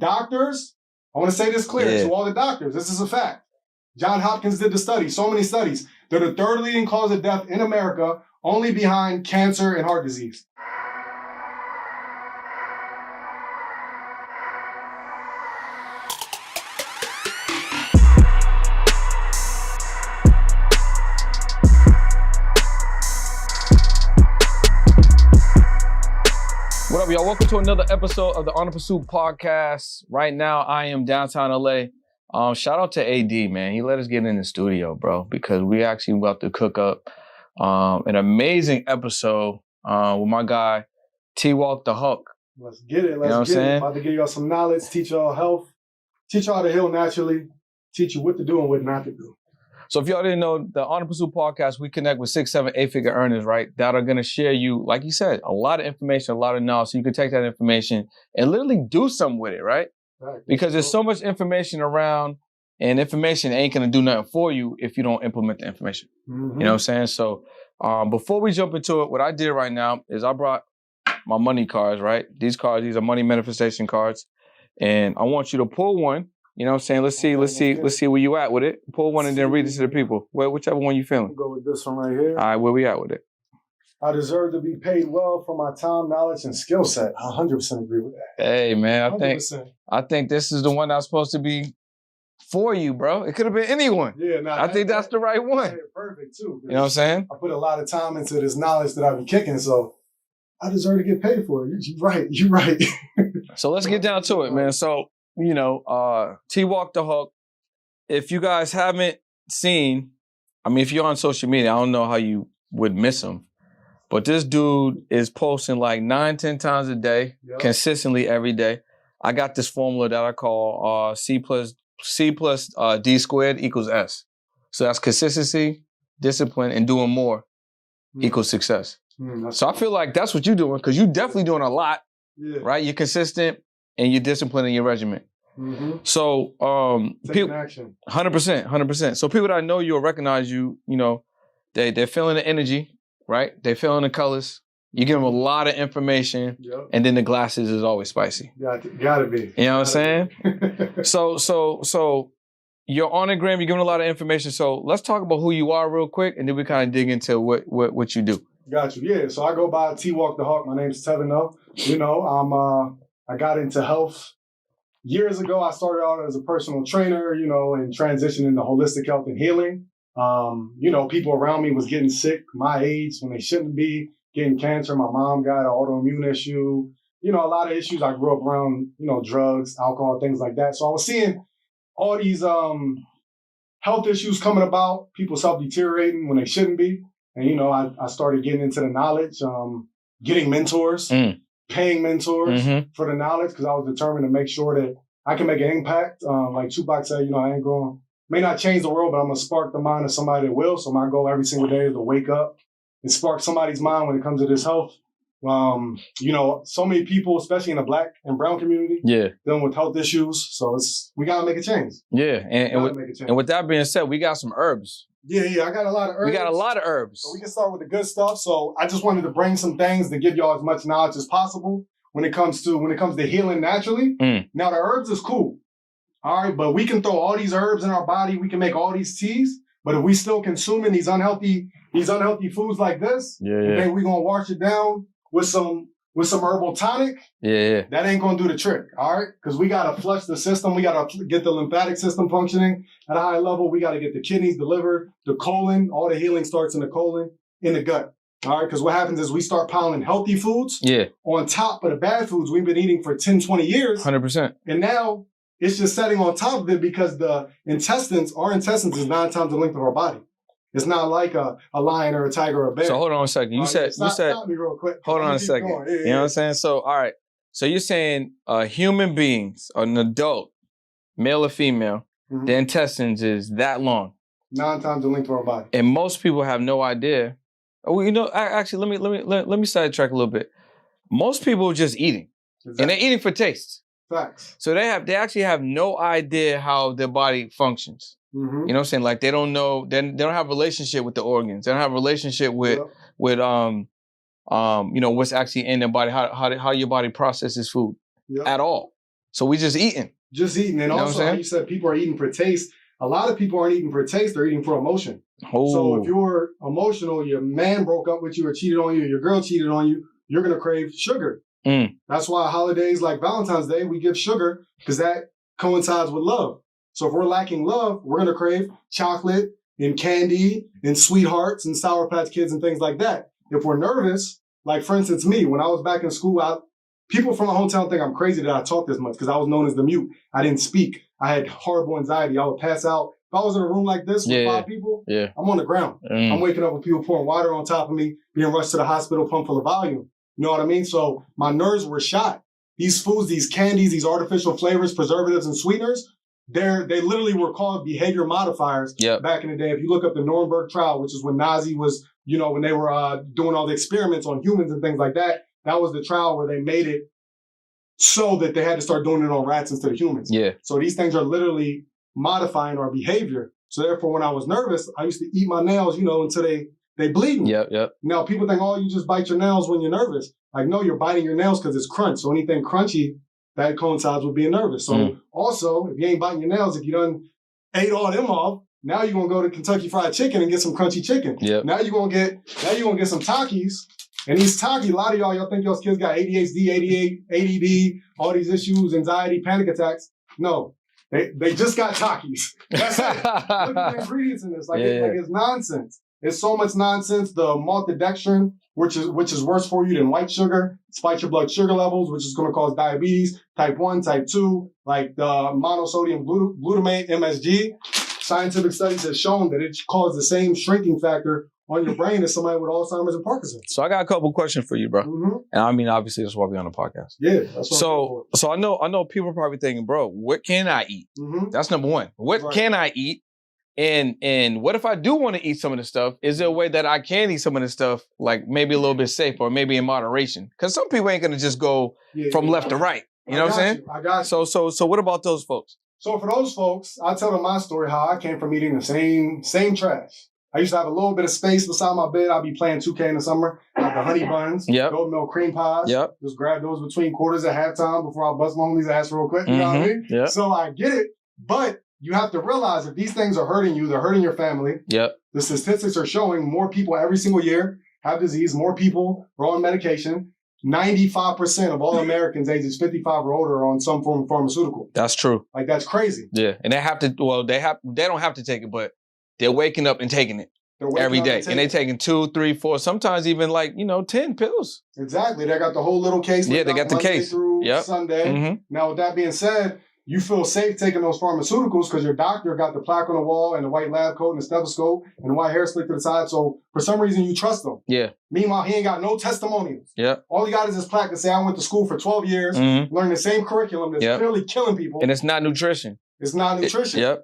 Doctors, I want to say this clear to all the doctors. This is a fact. John Hopkins did the study, so many studies. They're the third leading cause of death in America, only behind cancer and heart disease. What up, y'all? Welcome to another episode of the On the PRST Podcast. Right now, I am downtown LA. Shout out to AD, man. He let us get in the studio, bro, because we actually about to cook up an amazing episode with my guy, Twalk the Hulk. Let's get it. Let's get it. About to give y'all some knowledge, teach y'all health, teach y'all how to heal naturally, teach you what to do and what not to do. So if y'all didn't know, the On the PRST Podcast, we connect with 6, 7, 8-figure earners, right? That are going to share you, like you said, a lot of information, a lot of knowledge. So you can take that information and literally do something with it, right? Because there's so much information around, and information ain't going to do nothing for you if you don't implement the information. Mm-hmm. You know what I'm saying? So before we jump into it, what I did right now is I brought my money cards, right? These cards, these are money manifestation cards. And I want you to pull one. You know what I'm saying? Let's see where you at with it. Pull one and then read it to the people. Whichever one you feeling. We'll go with this one right here. All right, where we at with it? I deserve to be paid well for my time, knowledge, and skill set. I 100% agree with that. Hey, man, I think this is the one that's supposed to be for you, bro. It could have been anyone. Yeah, I think that's the right one. Yeah, perfect, too. You know what I'm saying? I put a lot of time into this knowledge that I be kicking, so I deserve to get paid for it. You're right. So let's get down to it, man. So, you know, Twalk the Hulk, if you guys haven't seen, I mean, if you're on social media, I don't know how you would miss him, but this dude is posting like 9, 10 times a day, consistently every day. I got this formula that I call C plus D squared equals S. So that's consistency, discipline, and doing more equals success. So I feel like that's what you're doing, because you're definitely doing a lot, right? You're consistent and you're disciplined in your regimen. Mm-hmm. So, people, action. 100%. So people that know you or recognize you, you know, they're feeling the energy, right? They're feeling the colors. You give them a lot of information, and then the glasses is always spicy. Gotta be. You know what I'm saying? So you're on the gram. You're giving a lot of information. So let's talk about who you are real quick, and then we kind of dig into what you do. Got you. Yeah. So I go by Twalk the Hulk. My name's Tevin. Though. You know, I got into health. Years ago, I started out as a personal trainer, you know, and transitioned into holistic health and healing. You know, people around me was getting sick, my age, when they shouldn't be, getting cancer. My mom got an autoimmune issue. You know, a lot of issues. I grew up around, you know, drugs, alcohol, things like that. So I was seeing all these health issues coming about, people's health deteriorating when they shouldn't be. And, you know, I started getting into the knowledge, getting mentors. Paying mentors for the knowledge, because I was determined to make sure that I can make an impact. Like Tupac said, you know, I may not change the world, but I'm going to spark the mind of somebody that will. So my goal every single day is to wake up and spark somebody's mind when it comes to this health. You know, so many people, especially in the Black and brown community, dealing with health issues. So we got to make a change. Yeah. And with that being said, we got some herbs. Yeah, I got a lot of herbs. We got a lot of herbs. So we can start with the good stuff. So I just wanted to bring some things to give y'all as much knowledge as possible when it comes to healing naturally. Now the herbs is cool. All right, but we can throw all these herbs in our body. We can make all these teas, but if we still consuming these unhealthy foods like this, then we're gonna wash it down with some herbal tonic. That ain't gonna do the trick. All right, because we gotta flush the system. We gotta get the lymphatic system functioning at a high level. We gotta get the kidneys, the liver, the colon. All the healing starts in the colon, in the gut. All right, because what happens is we start piling healthy foods on top of the bad foods we've been eating for 10, 20 years. 100%. And now it's just setting on top of it, because our intestines is 9 times the length of our body. It's not like a lion or a tiger or a bear. So hold on a second. You said stop me real quick. Hold on a second. You know what I'm saying? So all right. So you're saying human beings, an adult, male or female, the intestines is that long. 9 times the length of our body. And most people have no idea. Oh, you know, actually, let me sidetrack a little bit. Most people are just eating, and they're eating for taste. Facts. So they actually have no idea how their body functions. You know what I'm saying? Like they don't know, they don't have a relationship with the organs. They don't have a relationship with you know, what's actually in their body, how your body processes food at all. So we just eating. Just eating. And You know what also, I'm how saying? you said people are eating for taste. A lot of people aren't eating for taste, they're eating for emotion. Oh. So if you're emotional, your man broke up with you or cheated on you, your girl cheated on you, you're going to crave sugar. That's why holidays like Valentine's Day, we give sugar because that coincides with love. So if we're lacking love, we're going to crave chocolate and candy and sweethearts and Sour Patch Kids and things like that. If we're nervous, like for instance, me, when I was back in school, people from my hometown think I'm crazy that I talk this much because I was known as the mute. I didn't speak. I had horrible anxiety. I would pass out. If I was in a room like this with 5 people, I'm on the ground. I'm waking up with people pouring water on top of me, being rushed to the hospital, pumped full of volume. You know what I mean? So my nerves were shot. These foods, these candies, these artificial flavors, preservatives, and sweeteners, they literally were called behavior modifiers back in the day. If you look up the Nuremberg trial, which is when Nazi was, when they were doing all the experiments on humans and things like that, that was the trial where they made it so that they had to start doing it on rats instead of humans. So these things are literally modifying our behavior. So therefore, when I was nervous, I used to eat my nails, until they bleed me. Now, people think, you just bite your nails when you're nervous. Like, no, you're biting your nails because it's crunch. So anything crunchy, that coincides with being nervous. So also, if you ain't biting your nails, if you done ate all them off, now you're going to go to Kentucky Fried Chicken and get some crunchy chicken. Now you're going to get some Takis. And these Takis, a lot of y'all think y'all's kids got ADHD, ADD, all these issues, anxiety, panic attacks. No, they just got Takis. That's it. Look at the ingredients in this. It's nonsense. It's so much nonsense. The maltodextrin, which is worse for you than white sugar, spikes your blood sugar levels, which is going to cause diabetes, type 1, type 2, like the monosodium glutamate, MSG. Scientific studies have shown that it causes the same shrinking factor on your brain as somebody with Alzheimer's and Parkinson's. So I got a couple questions for you, bro. And I mean, obviously, that's why we're on the podcast. That's so I know people are probably thinking, bro, what can I eat? That's number one. What can I eat? And what if I do want to eat some of this stuff? Is there a way that I can eat some of this stuff, like maybe a little bit safe or maybe in moderation? Because some people ain't gonna just go from left to right. You know what I'm saying? I got you. So what about those folks? So for those folks, I tell them my story, how I came from eating the same trash. I used to have a little bit of space beside my bed. I'd be playing 2K in the summer, like the honey buns, goat milk cream pies. Just grab those between quarters at halftime before I bust my homie's ass real quick. You know what I mean? So I get it, but you have to realize if these things are hurting you, they're hurting your family. The statistics are showing more people every single year have disease. More people are on medication. 95% of all Americans ages 55 or older are on some form of pharmaceutical. That's true. Like, that's crazy. And they have to, they don't have to take it, but they're waking up and taking it every day. And they're taking 2, 3, 4, sometimes even 10 pills. Exactly. They got the whole little case. They got the Monday case. Through Sunday. Now, with that being said, you feel safe taking those pharmaceuticals because your doctor got the plaque on the wall and the white lab coat and the stethoscope and the white hair slicked to the side. So for some reason, you trust them. Meanwhile, he ain't got no testimonials. All he got is his plaque to say, I went to school for 12 years, learned the same curriculum that's clearly killing people. And it's not nutrition. It's not nutrition.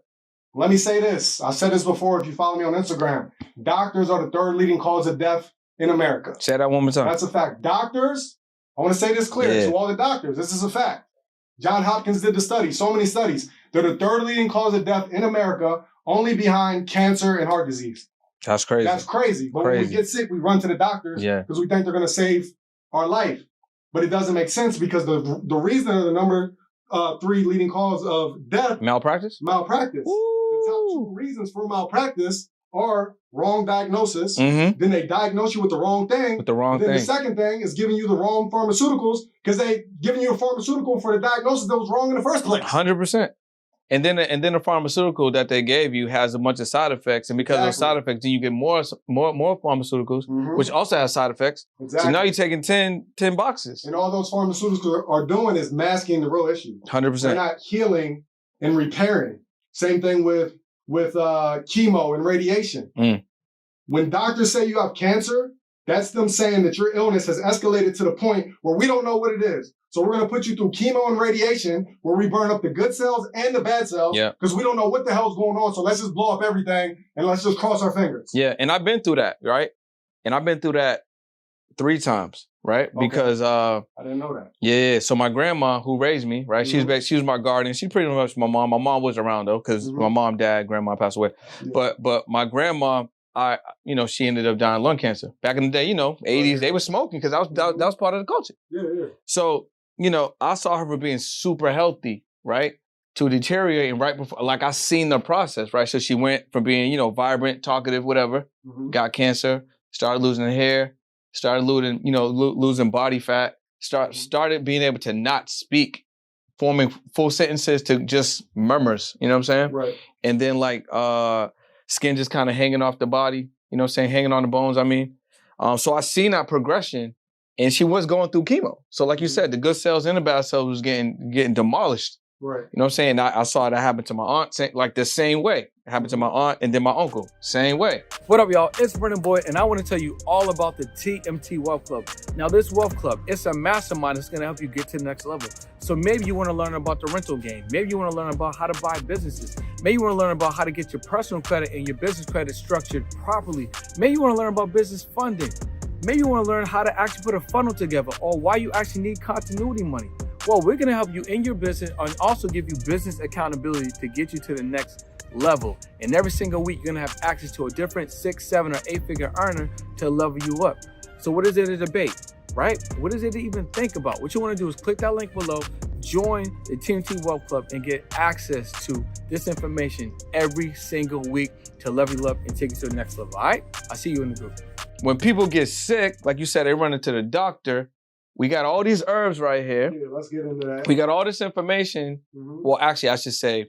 Let me say this. I said this before if you follow me on Instagram. Doctors are the 3rd leading cause of death in America. Say that one more time. That's a fact. Doctors, I want to say this clear to all the doctors. This is a fact. John Hopkins did the study, so many studies. They're the 3rd leading cause of death in America, only behind cancer and heart disease. That's crazy. That's crazy. But when we get sick, we run to the doctors because we think they're going to save our life. But it doesn't make sense because the reason they're the number 3 leading cause of death. Malpractice? Malpractice. The top 2 reasons for malpractice are wrong diagnosis. Then they diagnose you with the wrong thing. Then the second thing is giving you the wrong pharmaceuticals because they giving you a pharmaceutical for the diagnosis that was wrong in the first place. 100%. And then the pharmaceutical that they gave you has a bunch of side effects, and because of those side effects, then you get more pharmaceuticals, which also has side effects. So now you're taking 10 boxes. And all those pharmaceuticals are doing is masking the real issue. 100%. They're not healing and repairing. Same thing with chemo and radiation. When doctors say you have cancer, that's them saying that your illness has escalated to the point where we don't know what it is. So we're going to put you through chemo and radiation where we burn up the good cells and the bad cells because we don't know what the hell's going on. So let's just blow up everything and let's just cross our fingers. And I've been through that, right? And I've been through that 3 times, right? Okay. Because I didn't know that. So my grandma who raised me, right? She was my guardian. She pretty much my mom. My mom was around though because my mom, dad, grandma passed away. But my grandma, she ended up dying of lung cancer. Back in the day, 80s, they were smoking because that was part of the culture. So I saw her from being super healthy, right, to deteriorating right before, like I seen the process, right? So she went from being, vibrant, talkative, whatever, got cancer, started losing hair, started losing, losing body fat, started being able to not speak, forming full sentences to just murmurs, you know what I'm saying? Right. And then like skin just kind of hanging off the body, hanging on the bones, I mean. So I seen that progression, and she was going through chemo. So like you said, the good cells and the bad cells was getting demolished. Right. You know what I'm saying? I saw that happen to my aunt, like the same way. It happened to my aunt and then my uncle, same way. What up, y'all? It's Brendan Boyd, and I want to tell you all about the TMT Wealth Club. Now, this Wealth Club, it's a mastermind that's going to help you get to the next level. So maybe you want to learn about the rental game. Maybe you want to learn about how to buy businesses. Maybe you want to learn about how to get your personal credit and your business credit structured properly. Maybe you want to learn about business funding. Maybe you want to learn how to actually put a funnel together, or why you actually need continuity money. Well, we're going to help you in your business and also give you business accountability to get you to the next level. And every single week, you're going to have access to a different 6, 7, or 8-figure earner to level you up. So what is it to debate, right? What is it to even think about? What you want to do is click that link below, join the TNT Wealth Club, and get access to this information every single week to level you up and take you to the next level, all right? I'll see you in the group. When people get sick, like you said, they run into the doctor. We got all these herbs right here. Yeah, let's get into that. We got all this information. Well, actually, I should say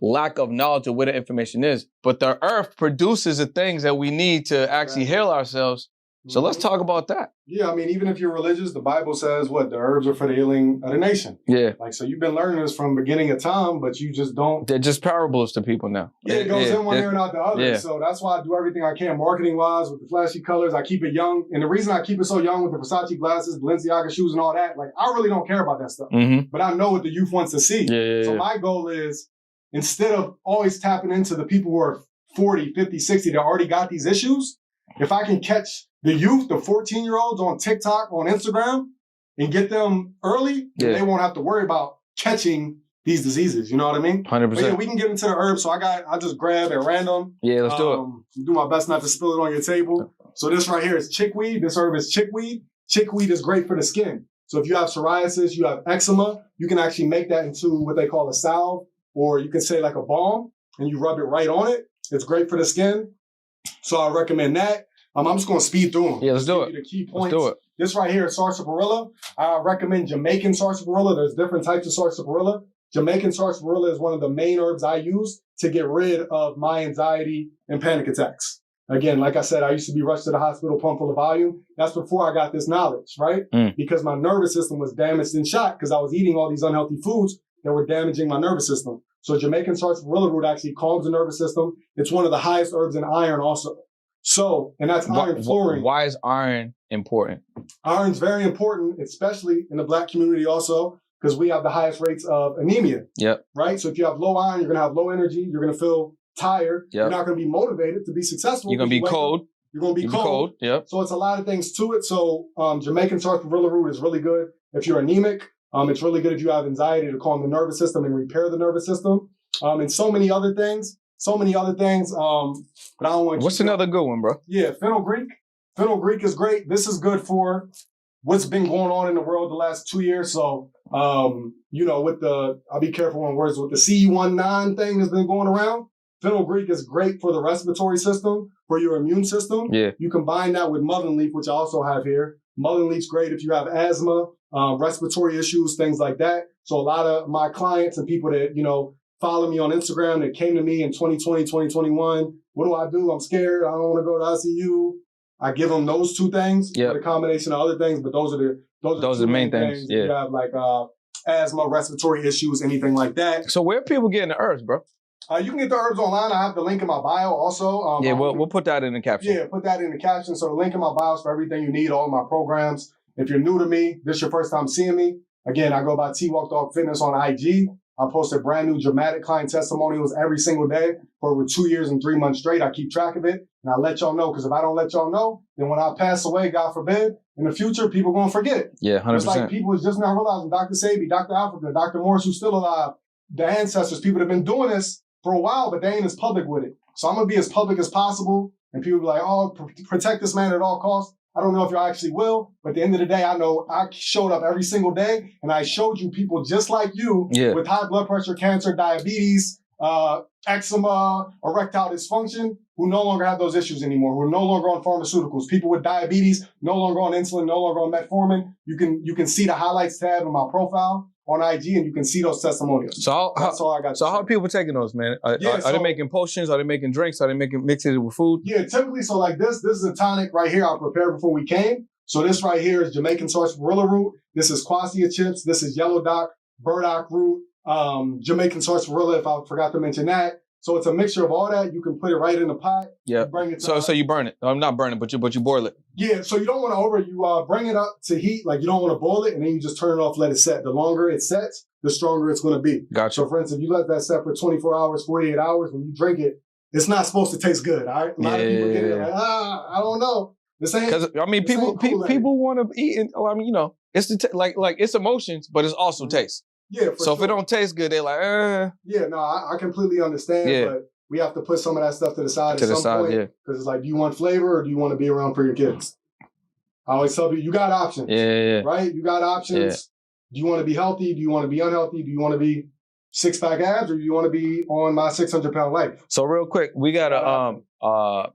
lack of knowledge of where the information is. But the earth produces the things that we need to actually heal ourselves. So let's talk about that. Yeah, I mean, even if you're religious, the Bible says what? The herbs are for the healing of the nation. Yeah. Like, so you've been learning this from beginning of time, but you just don't. They're just parables to people now. Yeah, it goes in one ear and out the other. Yeah. So that's why I do everything I can marketing-wise with the flashy colors. I keep it young. And the reason I keep it so young with the Versace glasses, Balenciaga shoes, and all that, like, I really don't care about that stuff. But I know what the youth wants to see. So my goal is, instead of always tapping into the people who are 40, 50, 60 that already got these issues, if I can catch the youth, the 14-year-olds on TikTok, on Instagram, and get them early, then they won't have to worry about catching these diseases. You know what I mean? 100%. But yeah, we can get into the herbs. So I just grab at random. Yeah, let's do it. Do my best not to spill it on your table. So this right here is chickweed. This herb is chickweed. Chickweed is great for the skin. So if you have psoriasis, you have eczema, you can actually make that into what they call a salve, or you can say like a balm, and you rub it right on it. It's great for the skin. So I recommend that. I'm just going to speed through them. Yeah, let's do it. The key points. Let's do it. This right here is sarsaparilla. I recommend Jamaican sarsaparilla. There's different types of sarsaparilla. Jamaican sarsaparilla is one of the main herbs I use to get rid of my anxiety and panic attacks. Again, like I said, I used to be rushed to the hospital, pump full of volume. That's before I got this knowledge, right? Because my nervous system was damaged and shot because I was eating all these unhealthy foods that were damaging my nervous system. So Jamaican sarsaparilla root actually calms the nervous system. It's one of the highest herbs in iron also. So, and that's iron fluorine. Why is iron important? Iron's very important, especially in the Black community also, because we have the highest rates of anemia. Yep. Right? So if you have low iron, you're going to have low energy. You're going to feel tired. Yep. You're not going to be motivated to be successful. You're going to be cold. You're going to be cold. Yep. So it's a lot of things to it. So Jamaican sarsaparilla root is really good if you're anemic. It's really good if you have anxiety to calm the nervous system and repair the nervous system. And so many other things. But I don't want to. What's another good one, bro? Yeah, fenugreek. Fenugreek is great. This is good for what's been going on in the world the last 2 years. So, I'll be careful on words, with the C19 thing that's been going around. Fenugreek is great for the respiratory system, for your immune system. Yeah. You combine that with mullein leaf, which I also have here. Mullein leaf's great if you have asthma, respiratory issues, things like that. So a lot of my clients and people that, follow me on Instagram that came to me in 2020, 2021. What do? I'm scared. I don't want to go to ICU. I give them those two things with a combination of other things, but those are the main things. Yeah. You have like asthma, respiratory issues, anything like that. So where are people getting the herbs, bro? You can get the herbs online. I have the link in my bio also. We'll put that in the caption. Yeah, put that in the caption. So the link in my bio is for everything you need, all of my programs. If you're new to me, this is your first time seeing me. Again, I go by twalkdahulkfitness on IG. I post brand new dramatic client testimonials every single day for over 2 years and 3 months straight. I keep track of it and I let y'all know, because if I don't let y'all know, then when I pass away, God forbid, in the future, people are going to forget. Yeah, 100%. It's like people is just now realizing Dr. Sabi, Dr. Africa, Dr. Morris, who's still alive, the ancestors, people that have been doing this for a while, but they ain't as public with it. So I'm going to be as public as possible. And people be like, oh, protect this man at all costs. I don't know if y'all actually will, but at the end of the day, I know I showed up every single day and I showed you people just like you with high blood pressure, cancer, diabetes, eczema, erectile dysfunction, who no longer have those issues anymore, who are no longer on pharmaceuticals. People with diabetes, no longer on insulin, no longer on metformin. You can see the highlights tab in my profile on IG, and you can see those testimonials. So that's all I got. So how are people taking those, man? Are they making potions? Are they making drinks? Are they mixing it with food? Yeah, typically. So like this is a tonic right here I prepared before we came. So this right here is Jamaican sarsaparilla root. This is quassia chips. This is yellow dock, burdock root, Jamaican sarsaparilla, if I forgot to mention that. So it's a mixture of all that. You can put it right in the pot. Yeah. Bring it to so you burn it. I'm not burning, but you boil it. Yeah. So you don't want to you bring it up to heat. Like you don't want to boil it, and then you just turn it off, let it set. The longer it sets, the stronger it's going to be. Gotcha. So for instance, if you let that set for 24 hours, 48 hours, when you drink it, it's not supposed to taste good. All right. A lot of people get it like, I don't know. This ain't. Because I mean, people want to eat. I mean, you know, it's the it's emotions, but it's also taste. Yeah. So if it don't taste good, they're like, Yeah. No, I completely understand. Yeah. But we have to put some of that stuff to the side to at the some side, point. yeah. Because it's like, do you want flavor or do you want to be around for your kids? I always tell people, you got options. Yeah. Right? You got options. Yeah. Do you want to be healthy? Do you want to be unhealthy? Do you want to be 6-pack abs or do you want to be on my 600-pound life? So real quick, we got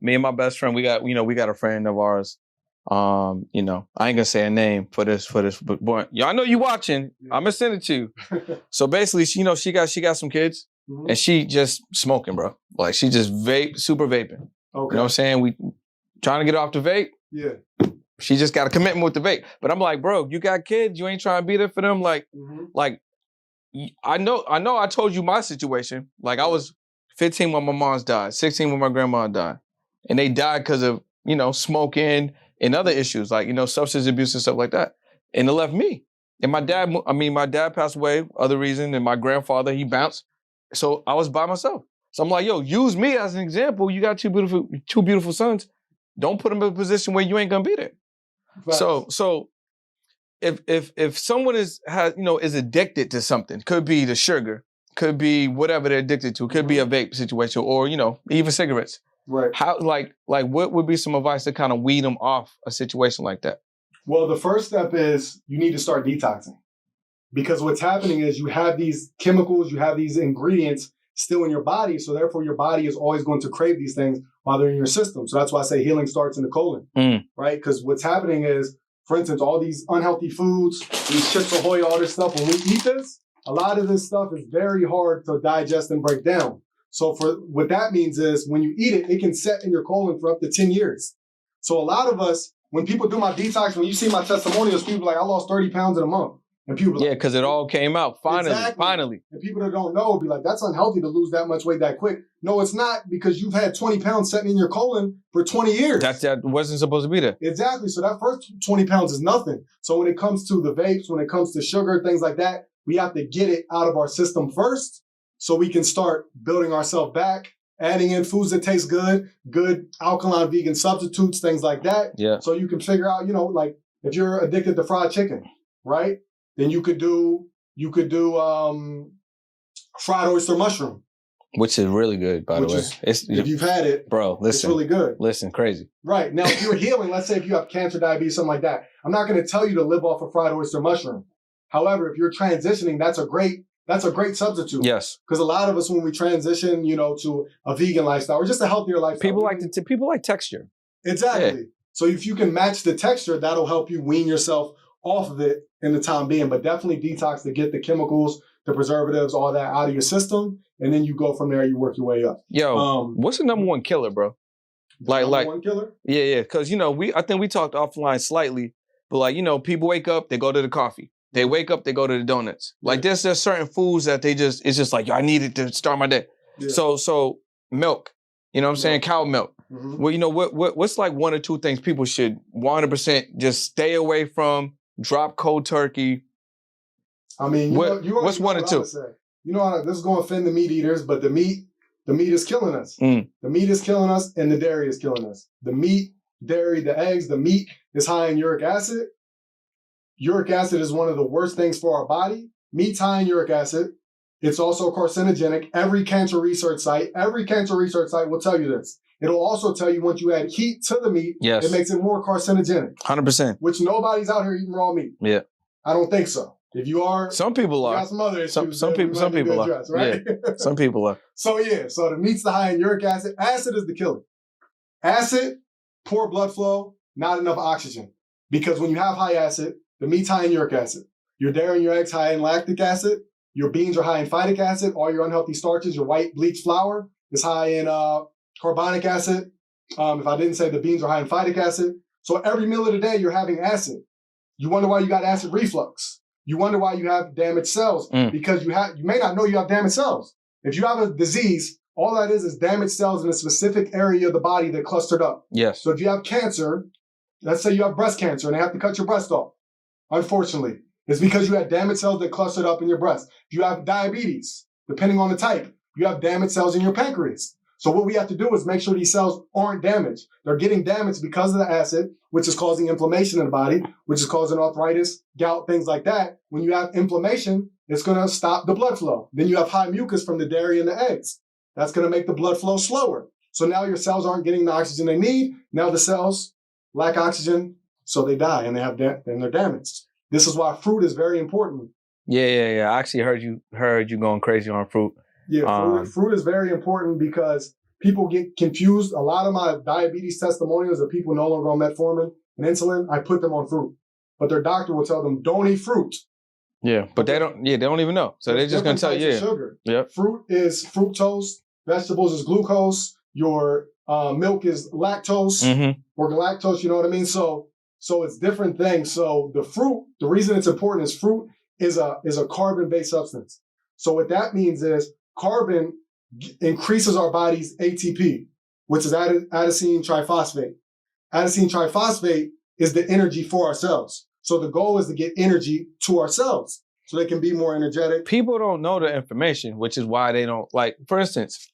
me and my best friend, we got a friend of ours. You know, I ain't gonna say a name for this, but boy, y'all know you watching. I'm gonna send it to you. So basically, she got some kids. Mm-hmm. And she just smoking, bro. Like she just super vaping. Okay. You know what I'm saying? We trying to get off the vape. Yeah. She just got a commitment with the vape. But I'm like, bro, you got kids. You ain't trying to be there for them. Like, I know I told you my situation. Like I was 15 when my mom's died, 16 when my grandma died. And they died because of, you know, smoking and other issues like, you know, substance abuse and stuff like that. And it left me. And my dad passed away, other reason. And my grandfather, he bounced. So I was by myself. So I'm like, yo, use me as an example. You got two beautiful sons. Don't put them in a position where you ain't gonna be there. Right. So if someone is addicted to something, could be the sugar, could be whatever they're addicted to, could be a vape situation, or you know, even cigarettes. Right. How like what would be some advice to kind of weed them off a situation like that? Well, the first step is you need to start detoxing. Because what's happening is you have these chemicals, you have these ingredients still in your body. So therefore, your body is always going to crave these things while they're in your system. So that's why I say healing starts in the colon, right? Because what's happening is, for instance, all these unhealthy foods, these Chips Ahoy, all this stuff, when we eat this, a lot of this stuff is very hard to digest and break down. So what that means is when you eat it, it can set in your colon for up to 10 years. So a lot of us, when people do my detox, when you see my testimonials, people are like, I lost 30 pounds in a month. And people yeah, because it all came out finally. And people that don't know will be like, that's unhealthy to lose that much weight that quick. No, it's not, because you've had 20 pounds sitting in your colon for 20 years. That wasn't supposed to be there. Exactly. So that first 20 pounds is nothing. So when it comes to the vapes, when it comes to sugar, things like that, we have to get it out of our system first so we can start building ourselves back, adding in foods that taste good alkaline vegan substitutes, things like that. Yeah. So you can figure out, you know, like if you're addicted to fried chicken, right? Then you could do fried oyster mushroom, which is really good, by the way. If you've had it, bro, listen, it's really good. Listen, crazy. Right now, if you're healing, let's say if you have cancer, diabetes, something like that, I'm not going to tell you to live off of fried oyster mushroom. However, if you're transitioning, that's a great substitute. Yes, because a lot of us, when we transition, you know, to a vegan lifestyle or just a healthier lifestyle, people like texture. Exactly. Yeah. So if you can match the texture, that'll help you wean yourself off of it in the time being, but definitely detox to get the chemicals, the preservatives, all that out of your system, and then you go from there. You work your way up. Yo, what's the number one killer, bro? Number one killer? Yeah, because you know I think we talked offline slightly, but like you know, people wake up, they go to the coffee. They wake up, they go to the donuts. Like there's certain foods that it's just like, yo, I need it to start my day. Yeah. So milk, you know what I'm saying? Cow milk. Mm-hmm. Well, you know what's like one or two things people should 100% just stay away from. Drop cold turkey. I mean, what's one or two? You know, this is going to offend the meat eaters, but the meat is killing us. The meat is killing us, and the dairy is killing us. The meat, dairy, the eggs, the meat is high in uric acid. Uric acid is one of the worst things for our body. Meat's high in uric acid. It's also carcinogenic. Every cancer research site will tell you this. It'll also tell you once you add heat to the meat, Yes. it makes it more carcinogenic. 100%. Which nobody's out here eating raw meat. Yeah. I don't think so. If you are, some people you are. got some other issues. Some people are. Address, right? Yeah. Some people are. So the meat's the high in uric acid. Acid is the killer. Acid, poor blood flow, not enough oxygen. Because when you have high acid, the meat's high in uric acid. Your dairy and your eggs high in lactic acid. Your beans are high in phytic acid. All your unhealthy starches, your white bleached flour is high in carbonic acid. If I didn't say the beans are high in phytic acid. So every meal of the day, you're having acid. You wonder why you got acid reflux. You wonder why you have damaged cells because you may not know you have damaged cells. If you have a disease, all that is damaged cells in a specific area of the body that clustered up. Yes. So if you have cancer, let's say you have breast cancer and they have to cut your breast off, unfortunately, it's because you had damaged cells that clustered up in your breast. If you have diabetes, depending on the type, you have damaged cells in your pancreas. So what we have to do is make sure these cells aren't damaged. They're getting damaged because of the acid, which is causing inflammation in the body, which is causing arthritis, gout, things like that. When you have inflammation, it's going to stop the blood flow. Then you have high mucus from the dairy and the eggs. That's going to make the blood flow slower. So now your cells aren't getting the oxygen they need. Now the cells lack oxygen, so they die and they're damaged. This is why fruit is very important. Yeah. I actually heard you going crazy on fruit. Yeah, fruit is very important because people get confused. A lot of my diabetes testimonials of people no longer on metformin and insulin, I put them on fruit. But their doctor will tell them, don't eat fruit. Yeah, but they don't even know. So they're just going to tell you. Yeah. Sugar. Yep. Fruit is fructose. Vegetables is glucose. Your milk is lactose or galactose, you know what I mean? So it's different things. So the fruit, the reason it's important is fruit is a carbon-based substance. So what that means is carbon increases our body's ATP, which is adenosine triphosphate. Adenosine triphosphate is the energy for our cells. So the goal is to get energy to our cells so they can be more energetic. People don't know the information, which is why they don't, like, for instance,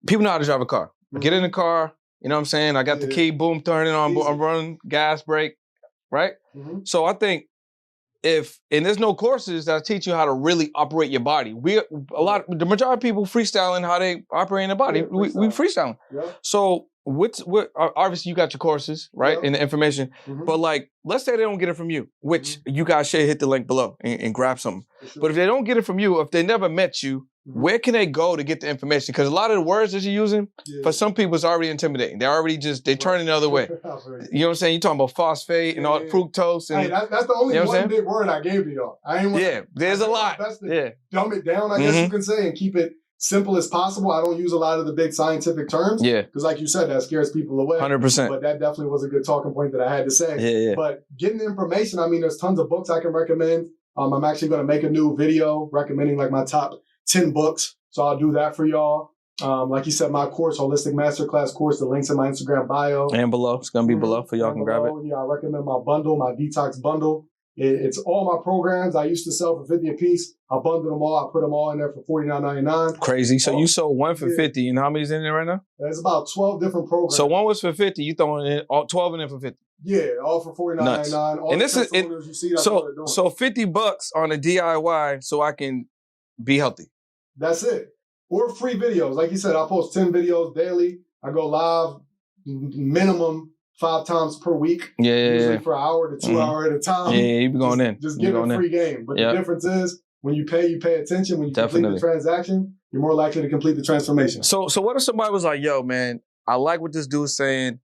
people know how to drive a car. I get in the car, you know what I'm saying? I got the key, boom, turn it on, I'm running, gas, brake, right? So I think and there's no courses that teach you how to really operate your body. The majority of people freestyling how they operate in the body. We freestyling. Yeah. So what obviously you got your courses, right? And the information, but like, let's say they don't get it from you, which you guys should hit the link below and grab something. Sure. But if they don't get it from you, if they never met you, where can they go to get the information? Because a lot of the words that you're using, for some people, it's already intimidating. They're already they turn the other way. You know what I'm saying? You're talking about phosphate and all fructose. And, hey, that's the only one big word I gave to y'all. There's a lot. Dumb it down, I guess you can say, and keep it simple as possible. I don't use a lot of the big scientific terms. Yeah. Because like you said, that scares people away. 100%. But that definitely was a good talking point that I had to say. Yeah. But getting the information, I mean, there's tons of books I can recommend. I'm actually going to make a new video recommending like my top 10 books. So I'll do that for y'all. Like you said, my course, Holistic Masterclass course, the link's in my Instagram bio. And below. It's going to be below for y'all can grab it. Yeah, I recommend my bundle, my detox bundle. It's all my programs I used to sell for $50 a piece. I bundled them all. I put them all in there for $49.99. Crazy. So you sold one for $50. You know how many's in there right now? There's about 12 different programs. So one was for $50. You throwing in all 12 in there for $50. Yeah, all for $49.99. All and the this is it. You see, that's what they're doing. So $50 on a DIY so I can be healthy. That's it. Or free videos. Like you said, I post 10 videos daily. I go live minimum 5 times per week. Usually for an hour to 2 hours at a time. Yeah, you be going in. Just give it a free game. But the difference is when you pay attention. When you complete the transaction, you're more likely to complete the transformation. So what if somebody was like, yo, man, I like what this dude's saying.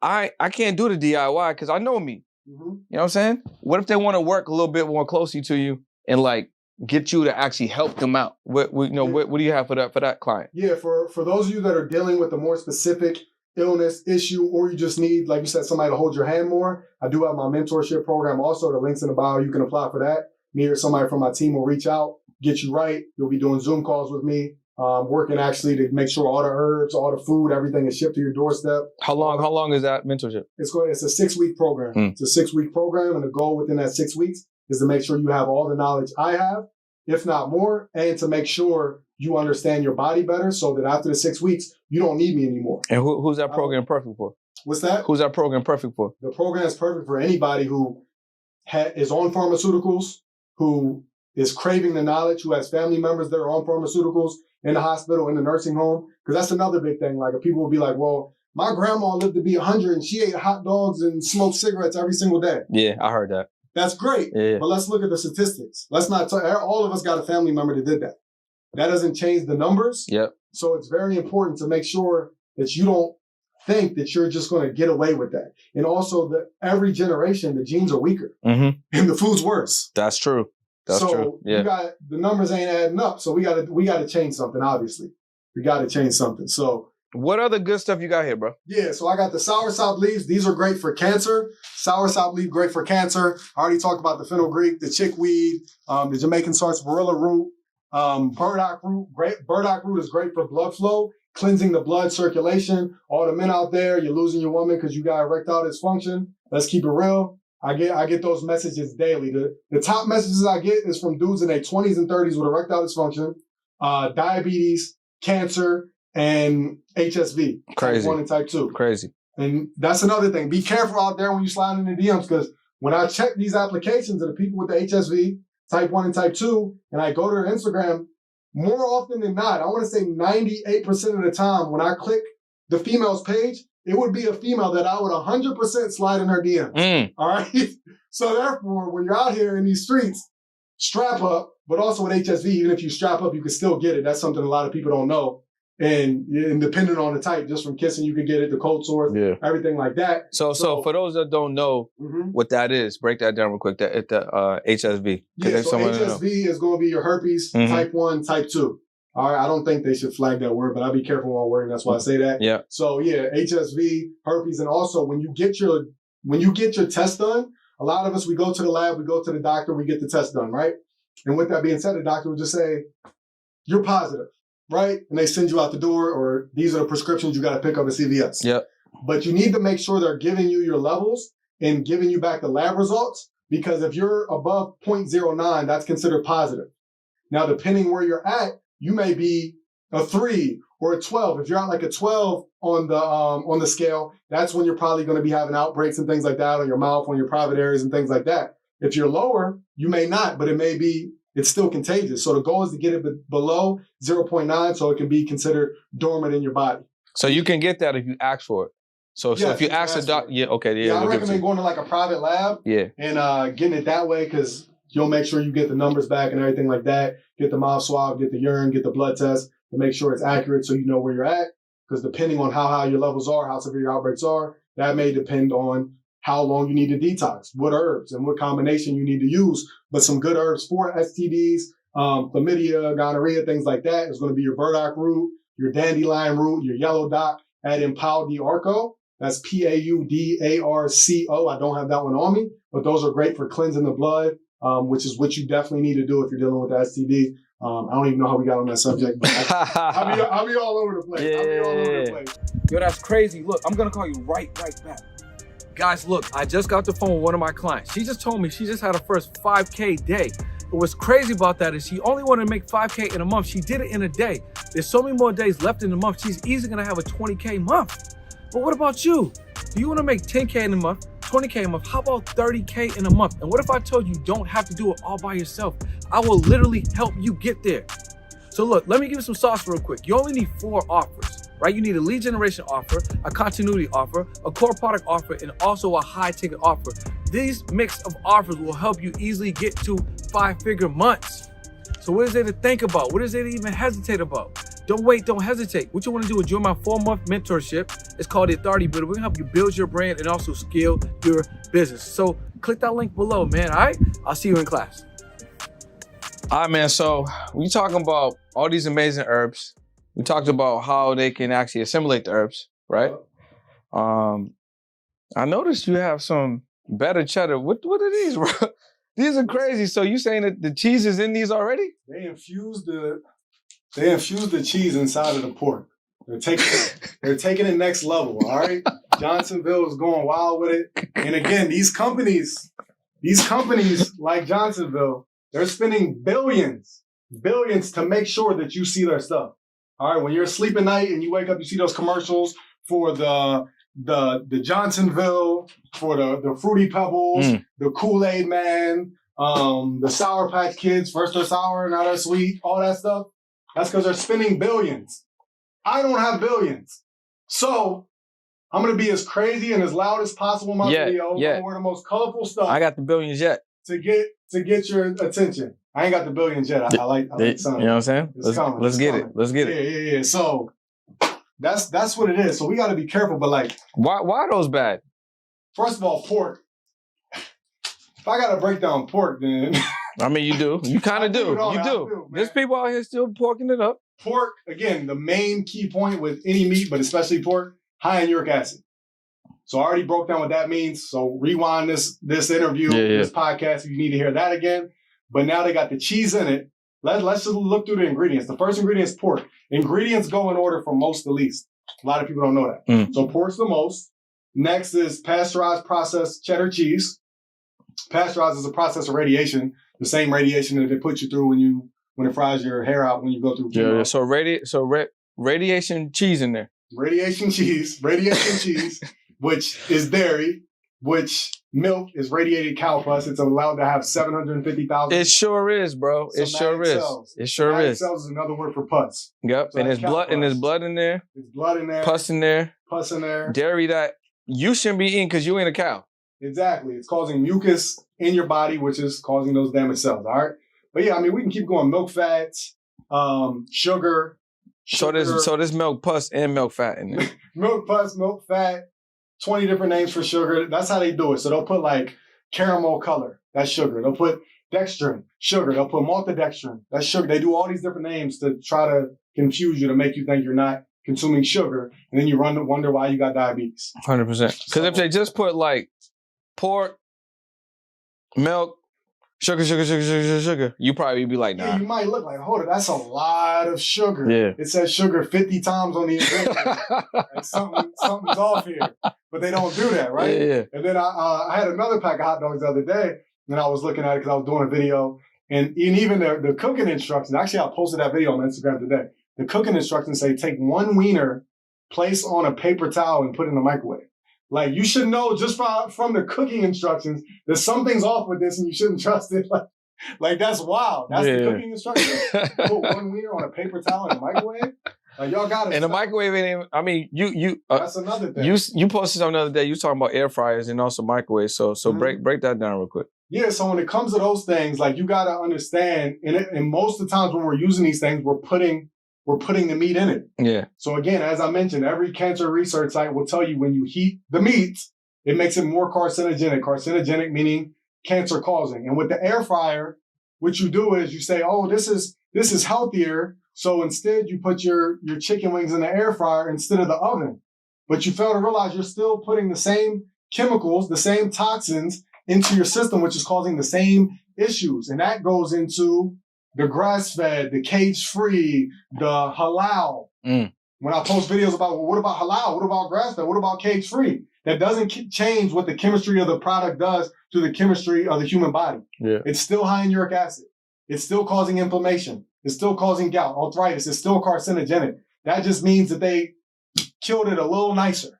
I can't do the DIY because I know me. You know what I'm saying? What if they want to work a little bit more closely to you and like get you to actually help them out? What do you have for that client? Yeah, for those of you that are dealing with a more specific illness, issue, or you just need, like you said, somebody to hold your hand more, I do have my mentorship program also. The link's in the bio. You can apply for that. Me or somebody from my team will reach out, get you right. You'll be doing Zoom calls with me, working actually to make sure all the herbs, all the food, everything is shipped to your doorstep. How long is that mentorship? It's a 6-week program. It's a 6-week program, and the goal within that 6 weeks is to make sure you have all the knowledge I have, if not more, and to make sure you understand your body better so that after the 6 weeks, you don't need me anymore. And who's that program perfect for? What's that? Who's that program perfect for? The program is perfect for anybody who is on pharmaceuticals, who is craving the knowledge, who has family members that are on pharmaceuticals in the hospital, in the nursing home. Because that's another big thing. Like, people will be like, well, my grandma lived to be 100 and she ate hot dogs and smoked cigarettes every single day. Yeah, I heard that. That's great. Yeah. But let's look at the statistics. Let's not all of us got a family member that did that. That doesn't change the numbers. Yep. So it's very important to make sure that you don't think that you're just going to get away with that. And also, that every generation, the genes are weaker and the food's worse. That's true. That's true. Yeah. You got, the numbers ain't adding up. So we got to change something. Obviously, we got to change something. So what other good stuff you got here, bro? Yeah, so I got the soursop leaves. These are great for cancer. Soursop leaf, great for cancer. I already talked about the fenugreek, the chickweed, the Jamaican sarsaparilla root, burdock root. Burdock root is great for blood flow, cleansing the blood circulation. All the men out there, you're losing your woman because you got erectile dysfunction. Let's keep it real. I get those messages daily. The top messages I get is from dudes in their 20s and 30s with erectile dysfunction, diabetes, cancer, and HSV. Crazy. Type 1 and type 2. Crazy. And that's another thing. Be careful out there when you slide in the DMs, because when I check these applications of the people with the HSV, type 1 and type 2, and I go to their Instagram, more often than not, I want to say 98% of the time, when I click the female's page, it would be a female that I would 100% slide in her DMs. All right? So therefore, when you're out here in these streets, strap up, but also with HSV, even if you strap up, you can still get it. That's something a lot of people don't know. And depending on the type, just from kissing, you could get it, the cold sores, everything like that. So for those that don't know what that is, break that down real quick. The HSV. Yeah, so HSV is going to be your herpes, type 1, type 2. All right, I don't think they should flag that word, but I'll be careful while wording. That's why I say that. Yeah. So yeah, HSV, herpes, and also when you get your test done, a lot of us, we go to the lab, we go to the doctor, we get the test done, right? And with that being said, the doctor will just say, you're positive. Right? And they send you out the door, or these are the prescriptions you got to pick up at CVS. Yep. But you need to make sure they're giving you your levels and giving you back the lab results, because if you're above 0.09, that's considered positive. Now, depending where you're at, you may be a 3 or a 12. If you're at like a 12 on the scale, that's when you're probably going to be having outbreaks and things like that on your mouth, on your private areas and things like that. If you're lower, you may not, but it's still contagious. So the goal is to get it below 0.9 so it can be considered dormant in your body. So you can get that if you ask for it. So if you ask the doctor, I recommend going to like a private lab and getting it that way, because you'll make sure you get the numbers back and everything like that. Get the mouth swab, get the urine, get the blood test to make sure it's accurate so you know where you're at. Because depending on how high your levels are, how severe your outbreaks are, that may depend on how long you need to detox, what herbs and what combination you need to use. But some good herbs for STDs, chlamydia, gonorrhea, things like that is going to be your burdock root, your dandelion root, your yellow dock, add in Pau d'Arco. That's Paudarco. I don't have that one on me, but those are great for cleansing the blood, which is what you definitely need to do if you're dealing with the STD. I don't even know how we got on that subject, but I'll be all over the place. I'll be all over the place. Yo, that's crazy. Look, I'm going to call you right back. Guys, look, I just got the phone with one of my clients. She just told me she just had her first 5K day. But what's crazy about that is she only wanted to make 5K in a month. She did it in a day. There's so many more days left in the month. She's easily going to have a 20K month. But what about you? Do you want to make 10K in a month, 20K a month? How about 30K in a month? And what if I told you don't have to do it all by yourself? I will literally help you get there. So look, let me give you some sauce real quick. You only need 4 offers. Right? You need a lead generation offer, a continuity offer, a core product offer, and also a high ticket offer. These mix of offers will help you easily get to 5-figure months. So what is there to think about? What is there to even hesitate about? Don't wait, don't hesitate. What you want to do is join my 4-month mentorship. It's called the Authority Builder. We're gonna help you build your brand and also scale your business. So click that link below, man. All right? I'll see you in class. All right, man. So we talking about all these amazing herbs. We talked about how they can actually assimilate the herbs, right? I noticed you have some better cheddar. What are these, bro? These are crazy. So you saying that the cheese is in these already? They infused the cheese inside of the pork. They're taking it next level, all right? Johnsonville is going wild with it. And again, these companies like Johnsonville, they're spending billions to make sure that you see their stuff. All right, when you're asleep at night and you wake up, you see those commercials for the Johnsonville, for the Fruity Pebbles, the Kool-Aid Man, The Sour Patch Kids, first they're sour, now they're sweet, all that stuff. That's because they're spending billions. I don't have billions. So I'm going to be as crazy and as loud as possible in my video. I'm going to wear the most colorful stuff. I got the billions yet. To get your attention. I ain't got the billions yet. I like some. You know what I'm saying? Let's get it. Let's get it. Yeah. So that's what it is. So we got to be careful. But like, why are those bad? First of all, pork. If I got to break down pork, then I mean, you do. You kind of do. You do. There's people out here still porking it up. Pork, again, the main key point with any meat, but especially pork, high in uric acid. So I already broke down what that means. So rewind this interview, this podcast, if you need to hear that again. But now they got the cheese in it. Let's just look through the ingredients. The first ingredient is pork. Ingredients go in order from most to least. A lot of people don't know that. So pork's the most. Next is pasteurized processed cheddar cheese. Pasteurized is a process of radiation, the same radiation that they put you through when it fries your hair out when you go through chemo. Yeah. So radiation cheese in there. Radiation cheese, which is dairy, which milk is radiated cow pus. It's allowed to have 750,000. It sure is, bro. It sure is. Cells. It sure somatic is. Cells is another word for pus. Yep. So and there's blood. Pus. And there's blood in there. There's blood in there. Pus in there. Pus in there. Dairy that you shouldn't be eating because you ain't a cow. Exactly. It's causing mucus in your body, which is causing those damaged cells. All right. But yeah, I mean, we can keep going. Milk fats, sugar. So there's milk pus and milk fat in there. Milk pus, milk fat, 20 different names for sugar. That's how they do it. So they'll put like caramel color. That's sugar. They'll put dextrin, sugar. They'll put maltodextrin. That's sugar. They do all these different names to try to confuse you, to make you think you're not consuming sugar. And then you wonder why you got diabetes. 100%. Because if they just put like pork, milk, sugar, you probably be like, nah. Yeah, you might look like, hold it, that's a lot of sugar. Yeah. It says sugar 50 times on the ingredient. Like something's off here. But they don't do that, right? Yeah. And then I had another pack of hot dogs the other day, and I was looking at it because I was doing a video. And even the cooking instructions, actually I posted that video on Instagram today. The cooking instructions say take one wiener, place on a paper towel, and put it in the microwave. Like, you should know just from the cooking instructions that something's off with this and you shouldn't trust it. Like that's wild. That's the cooking instructions. Put one wiener on a paper towel in the microwave. Like, y'all got it. And the microwave ain't even, I mean, that's another thing. You posted something the other day. You talking about air fryers and also microwaves. So break that down real quick. Yeah, so when it comes to those things, like, you got to understand, and most of the times when we're using these things, we're putting the meat in it. Yeah. So again, as I mentioned, every cancer research site will tell you when you heat the meat, it makes it more carcinogenic. Carcinogenic meaning cancer causing. And with the air fryer, what you do is you say, oh, this is healthier. So instead you put your chicken wings in the air fryer instead of the oven. But you fail to realize you're still putting the same chemicals, the same toxins into your system, which is causing the same issues. And that goes into the grass-fed, the cage-free, the halal. When I post videos about, well, what about halal? What about grass-fed? What about cage-free? That doesn't change what the chemistry of the product does to the chemistry of the human body. Yeah. It's still high in uric acid. It's still causing inflammation. It's still causing gout, arthritis. It's still carcinogenic. That just means that they killed it a little nicer.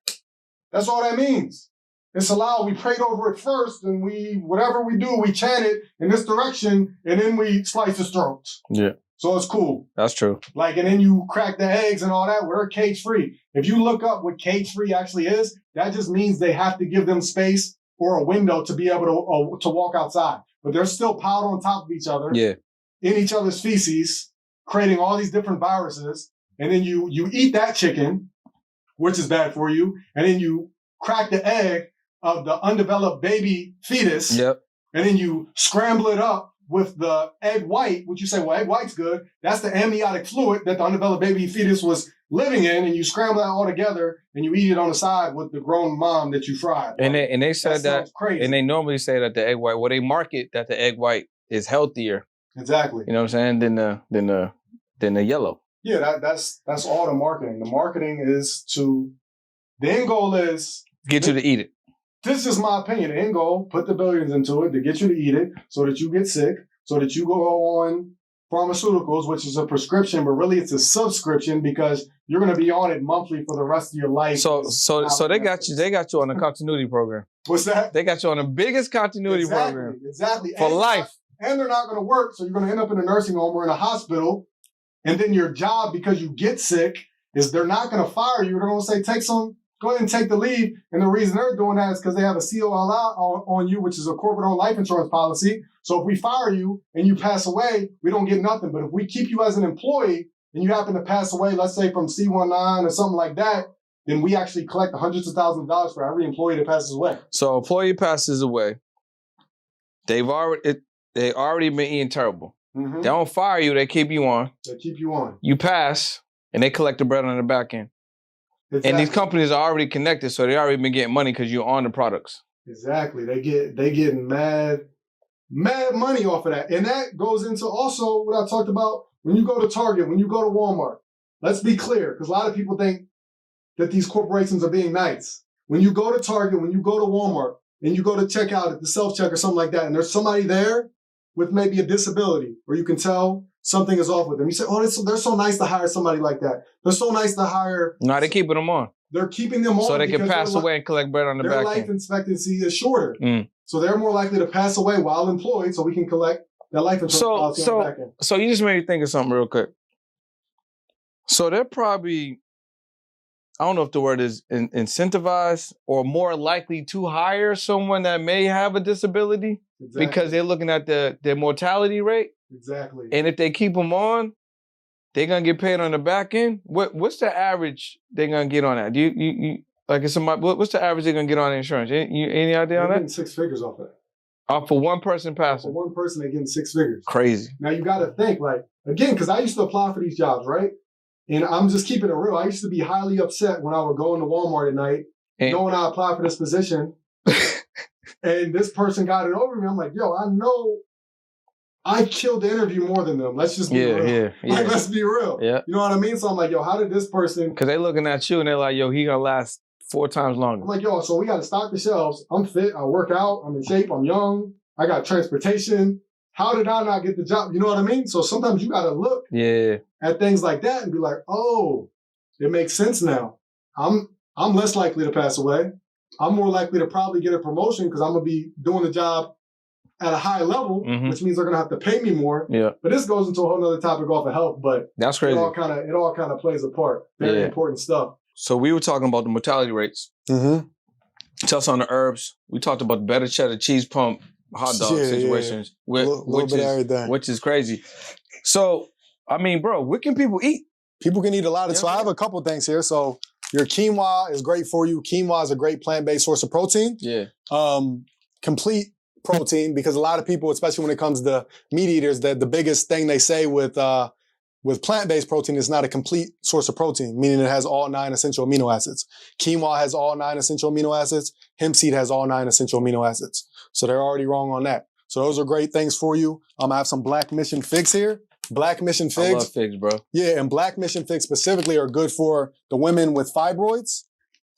That's all that means. It's allowed. We prayed over it first, and whatever we do, we chant it in this direction, and then we slice his throat. Yeah. So it's cool. That's true. Like, and then you crack the eggs and all that. We're cage-free. If you look up what cage-free actually is, that just means they have to give them space or a window to be able to walk outside. But they're still piled on top of each other. Yeah. In each other's feces, creating all these different viruses. And then you eat that chicken, which is bad for you. And then you crack the egg of the undeveloped baby fetus. Yep. And then you scramble it up with the egg white, which you say, well, egg white's good. That's the amniotic fluid that the undeveloped baby fetus was living in. And you scramble that all together and you eat it on the side with the grown mom that you fried. And they said that crazy. And they normally say that the egg white, well, they market that the egg white is healthier. Exactly. You know what I'm saying? Than the yellow. Yeah, that's all the marketing. The marketing is the end goal is get you to eat it. This is my opinion. The end goal, put the billions into it to get you to eat it so that you get sick, so that you go on pharmaceuticals, which is a prescription, but really it's a subscription because you're going to be on it monthly for the rest of your life. So they got you on a continuity program. What's that? They got you on the biggest continuity program. Exactly. For life. And they're not going to work, so you're going to end up in a nursing home or in a hospital. And then your job, because you get sick, is they're not going to fire you. They're going to say, go ahead and take the leave. And the reason they're doing that is because they have a COL on you, which is a corporate-owned life insurance policy. So if we fire you and you pass away, we don't get nothing. But if we keep you as an employee and you happen to pass away, let's say from C19 or something like that, then we actually collect hundreds of thousands of dollars for every employee that passes away. So employee passes away. They already been eating terrible. Mm-hmm. They don't fire you. They keep you on. They keep you on. You pass, and they collect the bread on the back end. Exactly. And these companies are already connected, so they already been getting money because you're on the products. Exactly. They getting mad money off of that. And that goes into also what I talked about when you go to Target, when you go to Walmart. Let's be clear, because a lot of people think that these corporations are being nice. When you go to Target, when you go to Walmart, and you go to check out at the self-check or something like that, and there's somebody there with maybe a disability, or you can tell something is off with them. You say, oh, they're so nice to hire somebody like that. They're so nice to hire. No, they're keeping them on. They're keeping them on so they can pass away and collect bread on the back end. Their life expectancy is shorter. So they're more likely to pass away while employed, so we can collect that life insurance policy on the back end. So you just made me think of something real quick. So they're probably, I don't know if the word is incentivized or more likely to hire someone that may have a disability because they're looking at their mortality rate. Exactly. And if they keep them on, they're gonna get paid on the back end. What's the average they're gonna get on that? Do you like if somebody? What's the average they're gonna get on insurance? Any idea they're on that? Getting 6 figures off that. For one person passing. For one person, they're getting 6 figures. Crazy. Now you got to think again, because I used to apply for these jobs, right? And I'm just keeping it real. I used to be highly upset when I would go into Walmart at night, knowing I applied for this position, and this person got it over me. I'm like, yo, I know I killed the interview more than them. Let's just be real. Yeah. Let's be real. Yeah. You know what I mean? So I'm like, yo, how did this person? Because they're looking at you and they're like, yo, he gonna last 4 times longer. I'm like, yo, so we got to stock the shelves. I'm fit. I work out. I'm in shape. I'm young. I got transportation. How did I not get the job? You know what I mean? So sometimes you got to look at things like that and be like, oh, it makes sense now. I'm less likely to pass away. I'm more likely to probably get a promotion because I'm going to be doing the job at a high level, which means they're going to have to pay me more. Yeah. But this goes into a whole other topic off of health, but that's crazy. It all kind of plays a part. Very important stuff. So we were talking about the mortality rates. Tell us on the herbs. We talked about the better cheddar cheese pump hot dog situations, which is crazy. So, I mean, bro, what can people eat? People can eat a lot of. So I have a couple things here. So your quinoa is great for you. Quinoa is a great plant-based source of protein. Yeah. Complete protein, because a lot of people, especially when it comes to meat eaters, that the biggest thing they say with plant-based protein is not a complete source of protein, meaning it has all 9 essential amino acids. Quinoa has all 9 essential amino acids. Hemp seed has all 9 essential amino acids. So they're already wrong on that. So those are great things for you. I have some Black Mission figs here. Black Mission figs. I love figs, bro. Yeah, and Black Mission figs specifically are good for the women with fibroids.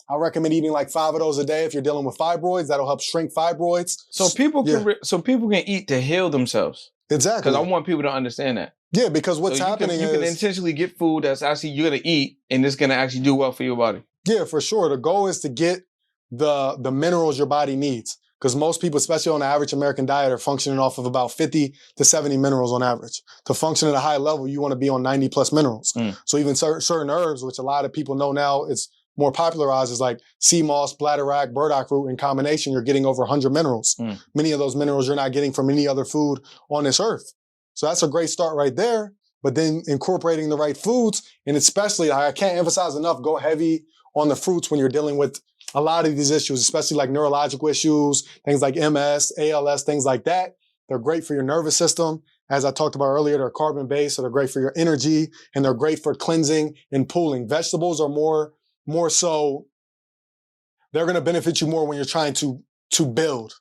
I recommend eating like 5 of those a day if you're dealing with fibroids. That'll help shrink fibroids. So people can eat to heal themselves. Exactly. Because I want people to understand that. Yeah, because what's happening is you can intentionally get food that's actually you're gonna eat, and it's gonna actually do well for your body. Yeah, for sure. The goal is to get the minerals your body needs. Because most people, especially on the average American diet, are functioning off of about 50 to 70 minerals on average. To function at a high level, you want to be on 90 plus minerals. So even certain herbs, which a lot of people know now, it's more popularized, is like sea moss, bladderwrack, burdock root. In combination, you're getting over 100 minerals. Many of those minerals you're not getting from any other food on this earth. So that's a great start right there. But then incorporating the right foods, and especially, I can't emphasize enough, go heavy on the fruits when you're dealing with a lot of these issues, especially like neurological issues, things like MS, ALS, things like that. They're great for your nervous system. As I talked about earlier, they're carbon-based, so they're great for your energy, and they're great for cleansing and pooling. Vegetables are more so, they're going to benefit you more when you're trying to build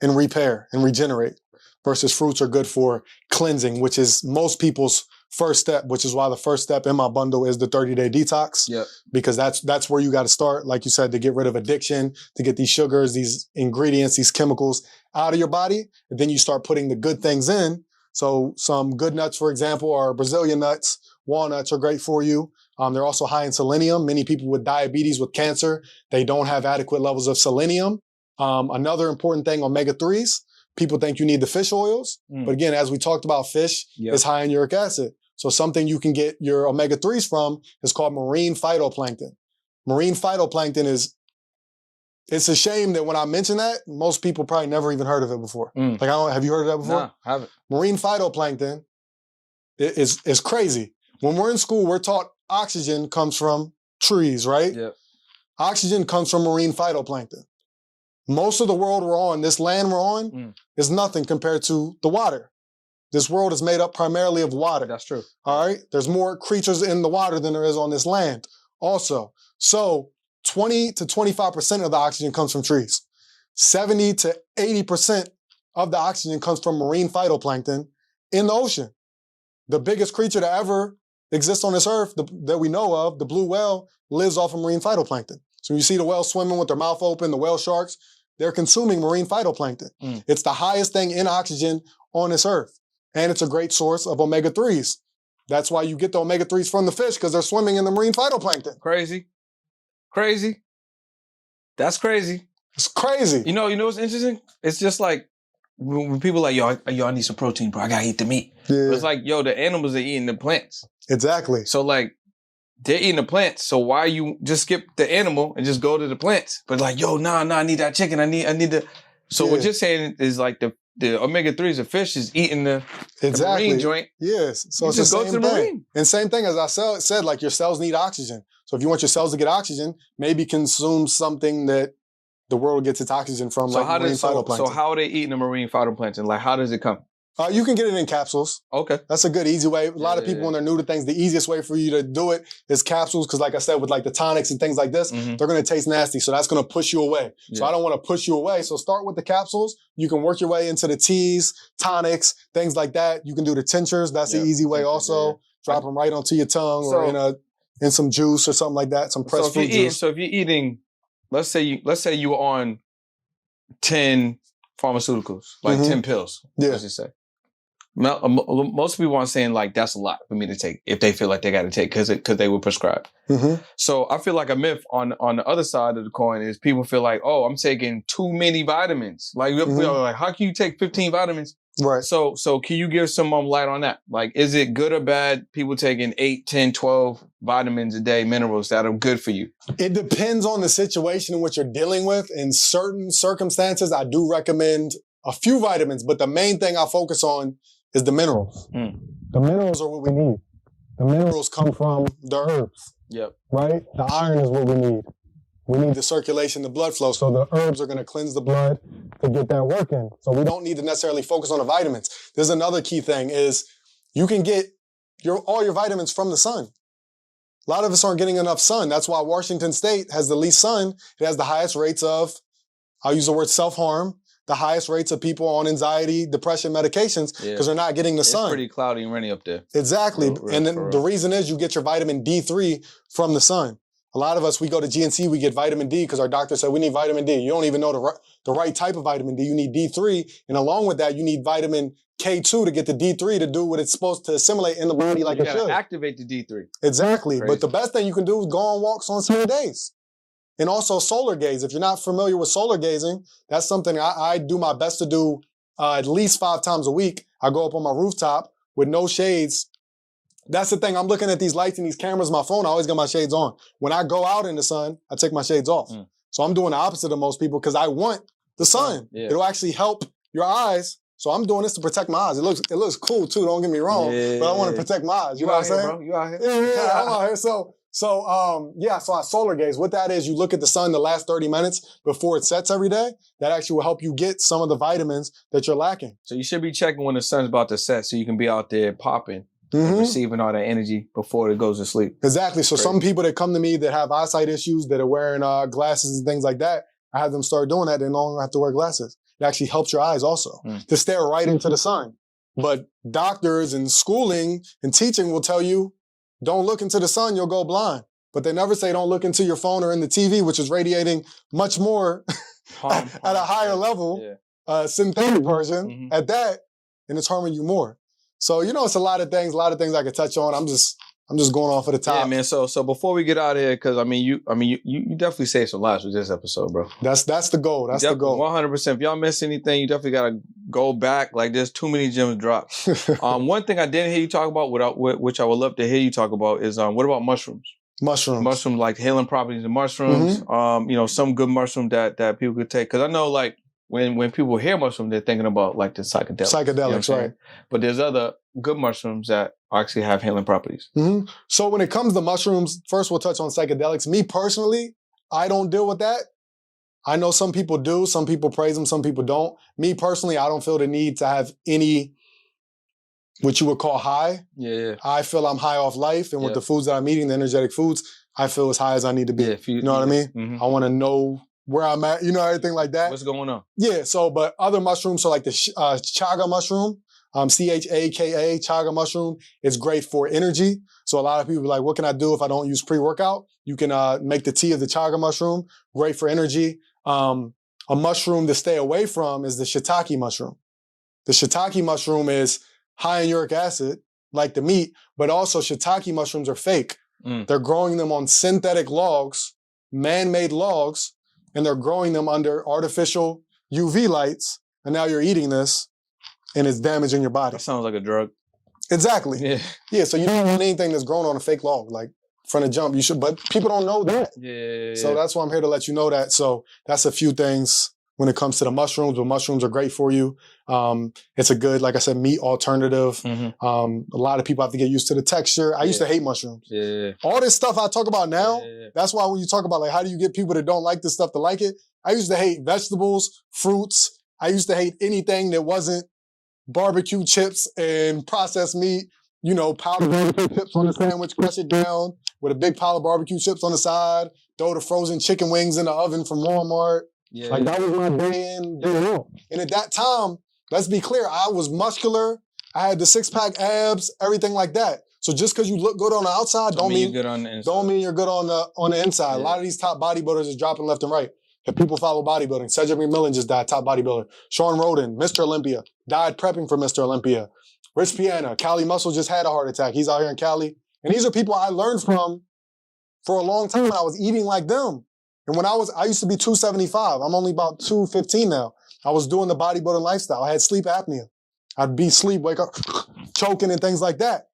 and repair and regenerate, versus fruits are good for cleansing, which is most people's first step, which is why the first step in my bundle is the 30-day detox. Yep. Because that's where you got to start, like you said, to get rid of addiction, to get these sugars, these ingredients, these chemicals out of your body. And then you start putting the good things in. So some good nuts, for example, are Brazilian nuts. Walnuts are great for you. They're also high in selenium. Many people with diabetes, with cancer, they don't have adequate levels of selenium. Another important thing, omega-3s. People think you need the fish oils. But again, as we talked about, fish is high in uric acid. So something you can get your omega-3s from is called marine phytoplankton. Marine phytoplankton it's a shame that when I mention that, most people probably never even heard of it before. Like, have you heard of that before? Nah, I haven't. Marine phytoplankton is crazy. When we're in school, we're taught oxygen comes from trees, right? Yep. Oxygen comes from marine phytoplankton. Most of the world we're on, this land we're on, is nothing compared to the water. This world is made up primarily of water. That's true. All right? There's more creatures in the water than there is on this land also. So 20 to 25% of the oxygen comes from trees. 70 to 80% of the oxygen comes from marine phytoplankton in the ocean. The biggest creature to ever exist on this earth that we know of, the blue whale, lives off of marine phytoplankton. So you see the whale swimming with their mouth open, the whale sharks, they're consuming marine phytoplankton. It's the highest thing in oxygen on this earth. And it's a great source of omega-3s. That's why you get the omega-3s from the fish, because they're swimming in the marine phytoplankton. Crazy. That's crazy. It's crazy. You know what's interesting? It's just like when people are like, yo, I need some protein, bro. I gotta eat the meat. Yeah. But it's like, yo, the animals are eating the plants. Exactly. So like, they're eating the plants. So why you just skip the animal and just go to the plants? But like, yo, nah, I need that chicken. I need the. So what you're saying is like the omega-3s of fish is eating the marine joint. Yes. So you it's just the go same to the thing. marine. And same thing as I said, like your cells need oxygen. So if you want your cells to get oxygen, maybe consume something that the world gets its oxygen from, So like marine phytoplankton. So how are they eating the marine phytoplankton? Like, how does it come? You can get it in capsules. Okay. That's a good, easy way. A lot of people, when they're new to things, the easiest way for you to do it is capsules. Because like I said, with like the tonics and things like this, they're going to taste nasty. So that's going to push you away. So I don't want to push you away. So start with the capsules. You can work your way into the teas, tonics, things like that. You can do the tinctures. That's the easy way also. Drop them right onto your tongue or in some juice or something like that. Some pressed fruit juice. So if you're eating, let's say you were on 10 pharmaceuticals, like 10 pills. Let's just say. Most people aren't saying like that's a lot for me to take if they feel like they got to take because they were prescribed. So I feel like a myth on the other side of the coin is people feel like, oh, I'm taking too many vitamins. Like, like how can you take 15 vitamins? Right. So can you give some light on that? Like, is it good or bad people taking 8, 10, 12 vitamins a day, minerals that are good for you? It depends on the situation in which you're dealing with. In certain circumstances, I do recommend a few vitamins, but the main thing I focus on is the minerals. The minerals are what we need. The minerals come from the herbs. Yep. Right? The iron is what we need. We need the circulation, the blood flow. So the herbs are going to cleanse the blood to get that working. So we don't need to necessarily focus on the vitamins. There's another key thing is you can get all your vitamins from the sun. A lot of us aren't getting enough sun. That's why Washington State has the least sun. It has the highest rates of, I'll use the word self-harm, the highest rates of people on anxiety, depression medications because they're not getting the sun. It's pretty cloudy and rainy up there. Exactly. And then the reason is you get your vitamin D3 from the sun. A lot of us, we go to GNC, we get vitamin D because our doctor said we need vitamin D. You don't even know the right type of vitamin D. You need D3. And along with that, you need vitamin K2 to get the D3 to do what it's supposed to assimilate in the body like it should. Activate the D3. Exactly. Crazy. But the best thing you can do is go on walks on sunny days. And also solar gaze. If you're not familiar with solar gazing, that's something I do my best to do at least 5 times a week. I go up on my rooftop with no shades. That's the thing. I'm looking at these lights and these cameras, my phone, I always got my shades on. When I go out in the sun, I take my shades off. So I'm doing the opposite of most people because I want the sun. It'll actually help your eyes. So I'm doing this to protect my eyes. It looks cool too, don't get me wrong. But I want to protect my eyes. You know what I'm saying? Bro. You out here. Yeah, I'm out here. So I solar gaze. What that is, you look at the sun the last 30 minutes before it sets every day. That actually will help you get some of the vitamins that you're lacking. So you should be checking when the sun's about to set so you can be out there popping. Receiving all that energy before it goes to sleep. Exactly. So some people that come to me that have eyesight issues, that are wearing glasses and things like that, I have them start doing that. They no longer have to wear glasses. It actually helps your eyes also to stare right into the sun. But doctors and schooling and teaching will tell you, don't look into the sun, you'll go blind. But they never say don't look into your phone or in the TV, which is radiating much more at a higher level, synthetic version at that, and it's harming you more. So, it's a lot of things I could touch on. I'm just going off of the top. Yeah, man. So before we get out of here, because you definitely saved some lives with this episode, bro. That's the goal. That's the goal. 100%. If y'all miss anything, you definitely gotta go back. Like, there's too many gems dropped. One thing I didn't hear you talk about, which I would love to hear you talk about, is what about mushrooms? Mushrooms, like healing properties of mushrooms. Some good mushroom that people could take. Because I know, like, when people hear mushroom, they're thinking about like the psychedelics. Psychedelics, right? But there's other good mushrooms that actually have healing properties. Mm-hmm. So when it comes to mushrooms, first we'll touch on psychedelics. Me personally, I don't deal with that. I know some people do. Some people praise them. Some people don't. Me personally, I don't feel the need to have any, what you would call high. Yeah. I feel I'm high off life. And with the foods that I'm eating, the energetic foods, I feel as high as I need to be. Yeah, you know what I mean? Mm-hmm. I want to know where I'm at, everything like that. What's going on? Yeah, but other mushrooms, so like the chaga mushroom, CHAKA, chaga mushroom, is great for energy. So a lot of people be like, what can I do if I don't use pre-workout? You can make the tea of the chaga mushroom, great for energy. A mushroom to stay away from is the shiitake mushroom. The shiitake mushroom is high in uric acid, like the meat, but also shiitake mushrooms are fake. They're growing them on synthetic logs, man-made logs, and they're growing them under artificial UV lights, and now you're eating this, and it's damaging your body. That sounds like a drug. Exactly. Yeah, so you don't want anything that's grown on a fake log, like from the jump. You should, but people don't know that. Yeah. So that's why I'm here to let you know that. So that's a few things when it comes to the mushrooms, but mushrooms are great for you. It's a good, like I said, meat alternative. Mm-hmm. A lot of people have to get used to the texture. I used to hate mushrooms. Yeah. All this stuff I talk about now, that's why when you talk about like how do you get people that don't like this stuff to like it, I used to hate vegetables, fruits. I used to hate anything that wasn't barbecue chips and processed meat, powdered barbecue chips on the sandwich, crush it down with a big pile of barbecue chips on the side, throw the frozen chicken wings in the oven from Walmart. Yeah. Like that was my day in, day out. And at that time, let's be clear, I was muscular. I had the 6-pack abs, everything like that. So just because you look good on the outside, don't mean you're good on the inside. Don't mean you're good on the inside. Yeah. A lot of these top bodybuilders is dropping left and right. If people follow bodybuilding, Cedric McMillan just died, top bodybuilder. Sean Roden, Mr. Olympia, died prepping for Mr. Olympia. Rich Piana, Cali Muscle just had a heart attack. He's out here in Cali. And these are people I learned from for a long time. I was eating like them. And when I used to be 275. I'm only about 215 now. I was doing the bodybuilding lifestyle. I had sleep apnea. I'd be asleep, wake up, choking and things like that.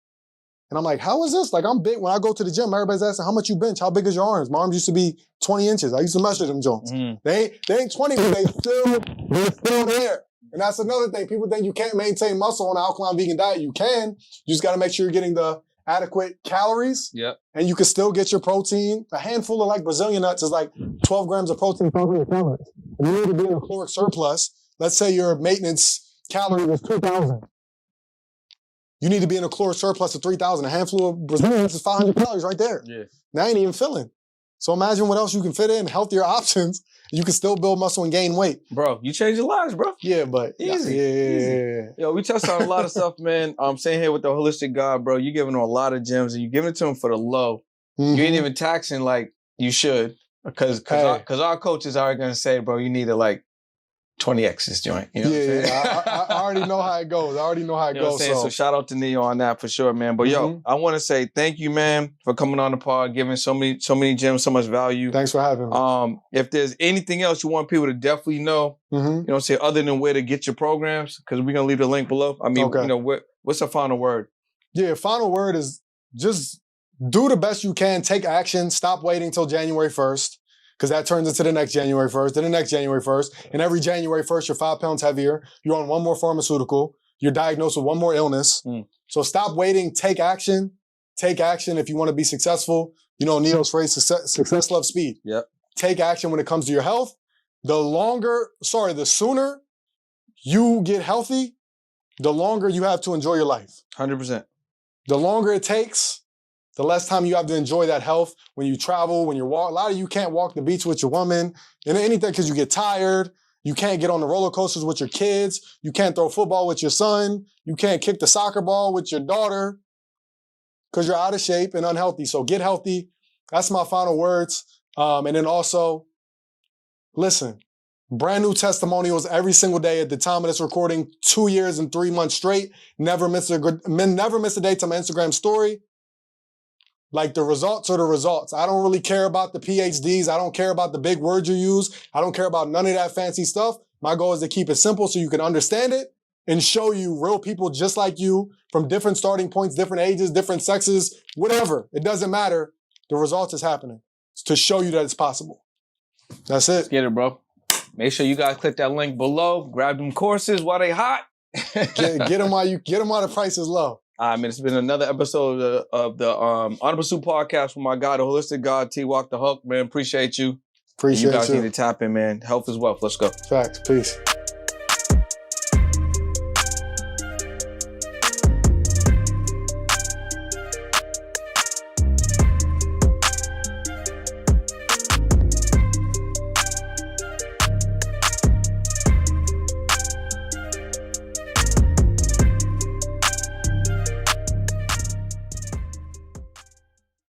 And I'm like, how is this? Like, I'm big. When I go to the gym, everybody's asking, how much you bench? How big is your arms? My arms used to be 20 inches. I used to measure them joints. They ain't 20, but they're still there. And that's another thing. People think you can't maintain muscle on an alkaline vegan diet. You can. You just got to make sure you're getting the adequate calories. Yep. And you can still get your protein. A handful of like Brazilian nuts is like 12 grams of protein, 500 calories. And you need to be in a caloric surplus. Let's say your maintenance calorie was 2,000. You need to be in a caloric surplus of 3,000. A handful of Brazilian nuts is 500 calories right there. Yeah. Now I ain't even filling. So imagine what else you can fit in, healthier options. You can still build muscle and gain weight. Bro, you changed your lives, bro. Yeah, but easy. Yeah. Yo, we touched on a lot of stuff, man. I'm saying here with the holistic God, bro, you're giving him a lot of gems and you're giving it to him for the low. Mm-hmm. You ain't even taxing like you should. Because our coaches are going to say, bro, you need to like 20x this joint. You know what I'm saying? I already know how it goes. You know what I'm saying? So shout out to Neo on that for sure, man. But yo, I want to say thank you, man, for coming on the pod, giving so many gems, so much value. Thanks for having me. If there's anything else you want people to definitely know, you know what I'm saying, other than where to get your programs, because we're going to leave the link below. I mean, what's the final word? Yeah, final word is just do the best you can. Take action. Stop waiting till January 1st. Because that turns into the next January 1st, then the next January 1st. And every January 1st, you're 5 pounds heavier. You're on one more pharmaceutical. You're diagnosed with one more illness. So stop waiting. Take action. Take action if you want to be successful. You know, Neo's phrase, success loves speed. Yep. Take action when it comes to your health. The sooner you get healthy, the longer you have to enjoy your life. 100%. The longer it takes, the less time you have to enjoy that health when you travel, when you walk. A lot of you can't walk the beach with your woman and anything because you get tired. You can't get on the roller coasters with your kids. You can't throw football with your son. You can't kick the soccer ball with your daughter because you're out of shape and unhealthy. So get healthy. That's my final words. And then also, listen, Brand new testimonials every single day at the time of this recording, 2 years and 3 months straight. Never miss a day to my Instagram story. Like, the results are the results. I don't really care about the PhDs. I don't care about the big words you use. I don't care about none of that fancy stuff. My goal is to keep it simple so you can understand it and show you real people just like you from different starting points, different ages, different sexes, whatever. It doesn't matter. The results is happening. It's to show you that it's possible. That's it. Let's get it, bro. Make sure you guys click that link below. Grab them courses while they hot. Get them while the price is low. It's been another episode of the On the PRST Podcast with my guy, the holistic god, Twalk the Hulk, man. Appreciate you. Appreciate you. You guys you. need to tap in, man. Health is wealth. Let's go. Facts. Peace.